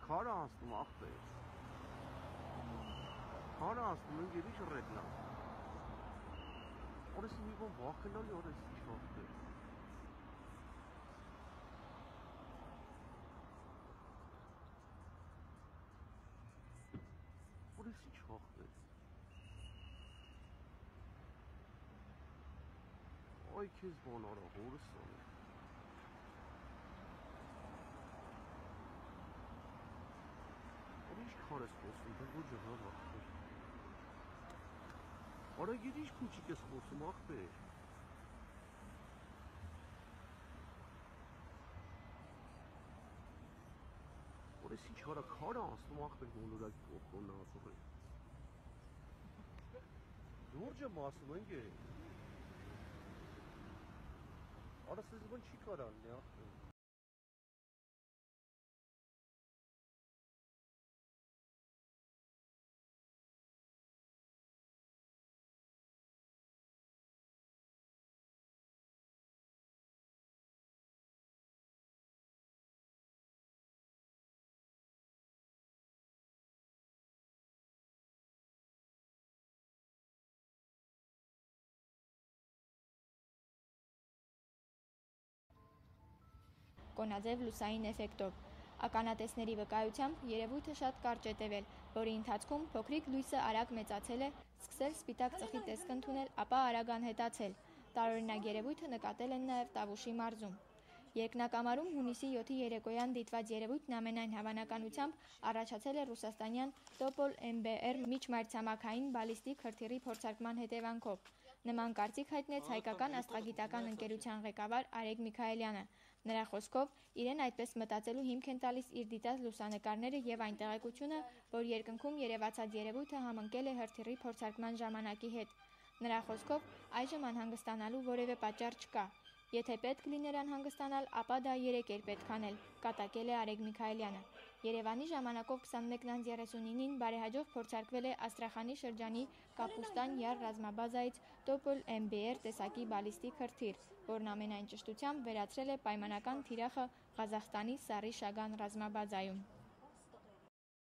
քարը անցնում ախպեր։ Քարը անցնում են գերի շռետնա։ Օրես մի բան վախենալի օրես ինչ ախպեր։ Օրես ինչ ախպեր։ Ay kez bana ara horsan. Oraya hiç kares olsun, ben bu cihaz akbir. Oraya gidiş küçük kes olsun akbir. Oraya hiç ara kara aslım akbir onlara ondan sonra. Doğruca masum hangi? Arasız bunu çıkaran ya. Կոնաձև լուսային էֆեկտով։ Ականատեսների վկայությամբ երևույթը շատ կարճ է տևել, որի ընթացքում փոքրիկ լույսը արագ մեծացել է, սկսել սպիտակ ծխի տեսք ընդունել, ապա արագ անհետացել։ Տարօրինակ երևույթը նկատել են նաև Տավուշի մարզում։ Երկնակամարում հունիսի 7-ի երեկոյան դիտված երևույթն ամենայն հավանականությամբ առաջացել է ռուսաստանյան Տոպոլ MBR միջմայրցամաքային բալիստիկ հրթիռի փորձարկման հետևանքով։ Նման կարծիք հայտնեց հայկական աստղագիտական ընկերության ղեկավար Արեգ Միքայելյանը։ Նրա խոսքով իրեն այդպես մտածելու հիմք են տալիս իր դիտած լուսանկարները եւ այն տեղեկությունը, որ երկնքում երևացած երևույթը համընկել է հրթիռի փորձարկման ժամանակի հետ։ Նրա խոսքով այժմ անհանգստանալու որևէ պատճառ չկա։ Եթե պետք լիներ անհանգստանալ, ապա դա 3 էր պետք անել, կատակել է Արեգ Միքայելյանը։ Երևանի ժամանակով 21:39-ին բարեհաջող փորձարկվել է Աստրախանի շրջանի Կապուստան Յար ռազմաբազայից Տոպոլ MBR տեսակի բալիստիկ հրթիռ, որն ամենայն ճշտությամբ վերացրել է պայմանական թիրախը Ղազախստանի Սարի Շագան ռազմաբազայում։